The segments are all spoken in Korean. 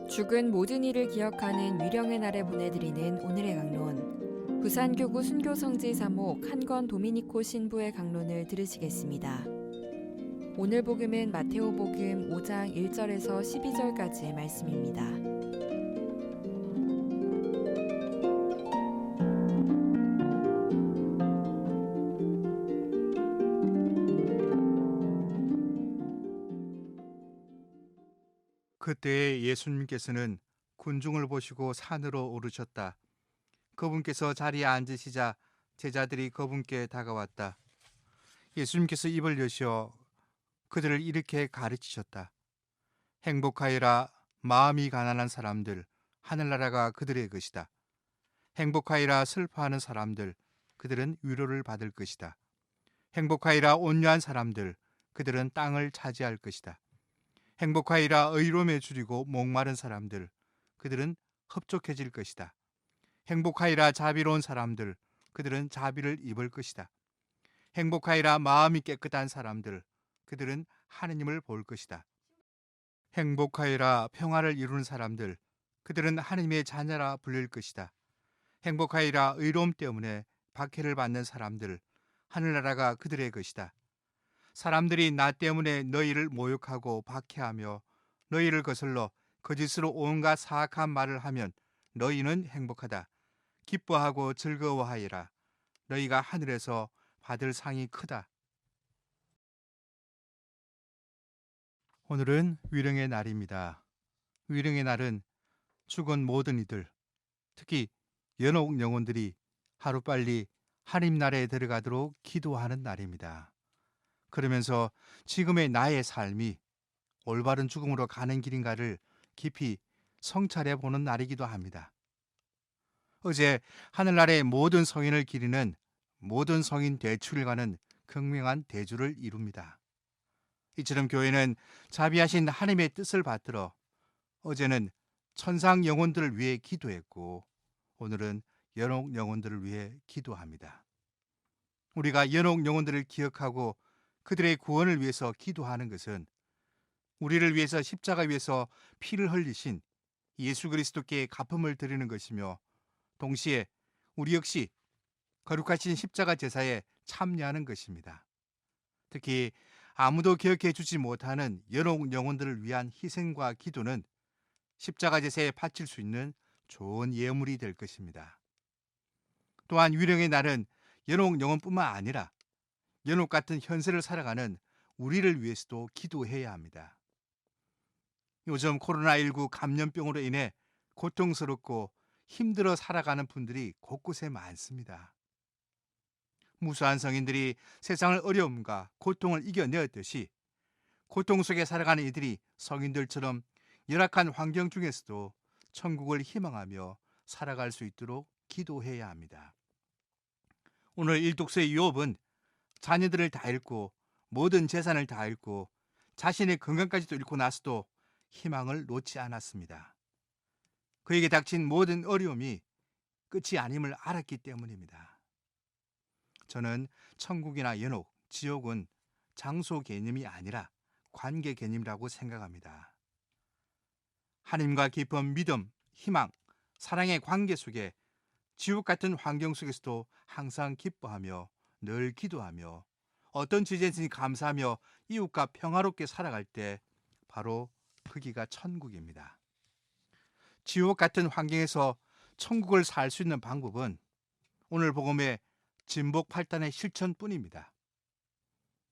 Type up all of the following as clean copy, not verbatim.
죽은 모든 이를 기억하는 위령의 날에 보내드리는 오늘의 강론. 부산교구 순교성지 사목 한건 도미니코 신부의 강론을 들으시겠습니다. 오늘 복음은 마테오복음 5장 1절에서 12절까지의 말씀입니다. 그때 예수님께서는 군중을 보시고 산으로 오르셨다. 그분께서 자리에 앉으시자 제자들이 그분께 다가왔다. 예수님께서 입을 여시어 그들을 이렇게 가르치셨다. 행복하여라 마음이 가난한 사람들, 하늘나라가 그들의 것이다. 행복하여라 슬퍼하는 사람들, 그들은 위로를 받을 것이다. 행복하여라 온유한 사람들, 그들은 땅을 차지할 것이다. 행복하여라 의로움에 줄이고 목마른 사람들, 그들은 흡족해질 것이다. 행복하여라 자비로운 사람들, 그들은 자비를 입을 것이다. 행복하여라 마음이 깨끗한 사람들, 그들은 하느님을 볼 것이다. 행복하여라 평화를 이루는 사람들, 그들은 하느님의 자녀라 불릴 것이다. 행복하여라 의로움 때문에 박해를 받는 사람들, 하늘나라가 그들의 것이다. 사람들이 나 때문에 너희를 모욕하고 박해하며 너희를 거슬러 거짓으로 온갖 사악한 말을 하면 너희는 행복하다. 기뻐하고 즐거워하여라. 너희가 하늘에서 받을 상이 크다. 오늘은 위령의 날입니다. 위령의 날은 죽은 모든 이들, 특히 연옥 영혼들이 하루빨리 하나님 나라에 들어가도록 기도하는 날입니다. 그러면서 지금의 나의 삶이 올바른 죽음으로 가는 길인가를 깊이 성찰해 보는 날이기도 합니다. 어제 하늘나라의 모든 성인을 기리는 모든 성인 대축일과는 극명한 대조를 이룹니다. 이처럼 교회는 자비하신 하나님의 뜻을 받들어 어제는 천상 영혼들을 위해 기도했고 오늘은 연옥 영혼들을 위해 기도합니다. 우리가 연옥 영혼들을 기억하고 그들의 구원을 위해서 기도하는 것은 우리를 위해서 십자가 위에서 피를 흘리신 예수 그리스도께 갚음을 드리는 것이며 동시에 우리 역시 거룩하신 십자가 제사에 참여하는 것입니다. 특히 아무도 기억해 주지 못하는 연옥 영혼들을 위한 희생과 기도는 십자가 제사에 바칠 수 있는 좋은 예물이 될 것입니다. 또한 위령의 날은 연옥 영혼뿐만 아니라 연옥 같은 현세를 살아가는 우리를 위해서도 기도해야 합니다. 요즘 코로나19 감염병으로 인해 고통스럽고 힘들어 살아가는 분들이 곳곳에 많습니다. 무수한 성인들이 세상을 어려움과 고통을 이겨내었듯이 고통 속에 살아가는 이들이 성인들처럼 열악한 환경 중에서도 천국을 희망하며 살아갈 수 있도록 기도해야 합니다. 오늘 일독서의 요업은 자녀들을 다 잃고 모든 재산을 다 잃고 자신의 건강까지도 잃고 나서도 희망을 놓지 않았습니다. 그에게 닥친 모든 어려움이 끝이 아님을 알았기 때문입니다. 저는 천국이나 연옥, 지옥은 장소 개념이 아니라 관계 개념이라고 생각합니다. 하나님과 깊은 믿음, 희망, 사랑의 관계 속에 지옥 같은 환경 속에서도 항상 기뻐하며 늘 기도하며 어떤 주제든지 감사하며 이웃과 평화롭게 살아갈 때 바로 거기가 천국입니다. 지옥 같은 환경에서 천국을 살 수 있는 방법은 오늘 복음의 진복팔단의 실천뿐입니다.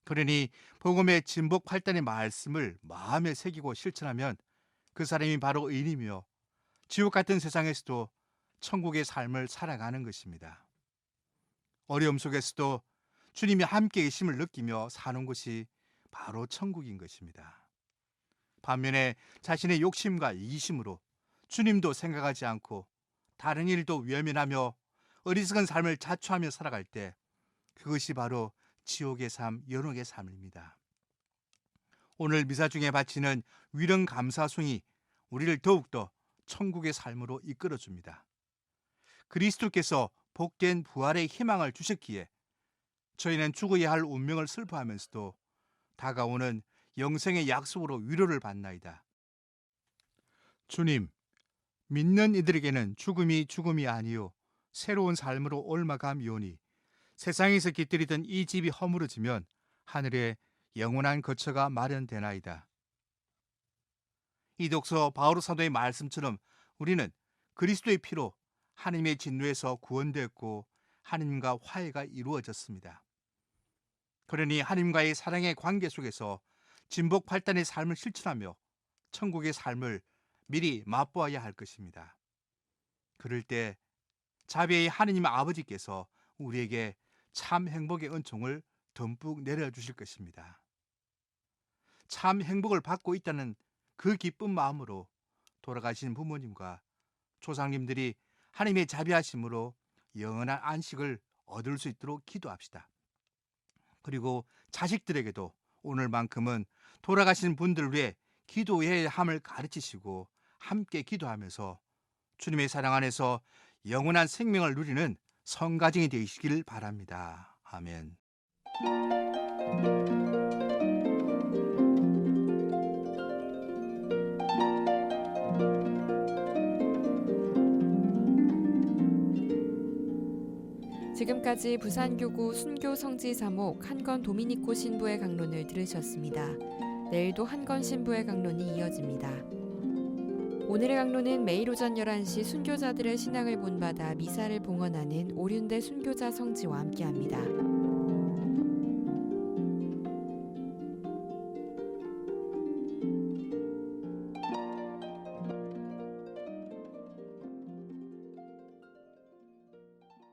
그러니 복음의 진복팔단의 말씀을 마음에 새기고 실천하면 그 사람이 바로 의인이며 지옥 같은 세상에서도 천국의 삶을 살아가는 것입니다. 어려움 속에서도 주님이 함께 계심을 느끼며 사는 것이 바로 천국인 것입니다. 반면에 자신의 욕심과 이기심으로 주님도 생각하지 않고 다른 일도 외면하며 어리석은 삶을 자초하며 살아갈 때 그것이 바로 지옥의 삶, 연옥의 삶입니다. 오늘 미사 중에 바치는 위령 감사송이 우리를 더욱더 천국의 삶으로 이끌어줍니다. 그리스도께서 복된 부활의 희망을 주셨기에 저희는 죽어야 할 운명을 슬퍼하면서도 다가오는 영생의 약속으로 위로를 받나이다. 주님, 믿는 이들에게는 죽음이 아니요 새로운 삶으로 옮아감이오니 세상에서 깃들이던 이 집이 허물어지면 하늘에 영원한 거처가 마련되나이다. 이 독서 바오로 사도의 말씀처럼 우리는 그리스도의 피로 하나님의 진노에서 구원되었고 하나님과 화해가 이루어졌습니다. 그러니 하나님과의 사랑의 관계 속에서 진복팔단의 삶을 실천하며 천국의 삶을 미리 맛보아야 할 것입니다. 그럴 때 자비의 하느님 아버지께서 우리에게 참 행복의 은총을 듬뿍 내려주실 것입니다. 참 행복을 받고 있다는 그 기쁜 마음으로 돌아가신 부모님과 조상님들이 하나님의 자비하심으로 영원한 안식을 얻을 수 있도록 기도합시다. 그리고 자식들에게도 오늘만큼은 돌아가신 분들 위해 기도해야 함을 가르치시고 함께 기도하면서 주님의 사랑 안에서 영원한 생명을 누리는 성가정이 되시길 바랍니다. 아멘. 지금까지 부산교구 순교성지사목 한건 도미니코 신부의 강론을 들으셨습니다. 내일도 한건 신부의 강론이 이어집니다. 오늘의 강론은 매일 오전 11시 순교자들의 신앙을 본받아 미사를 봉헌하는 오륜대 순교자 성지와 함께합니다.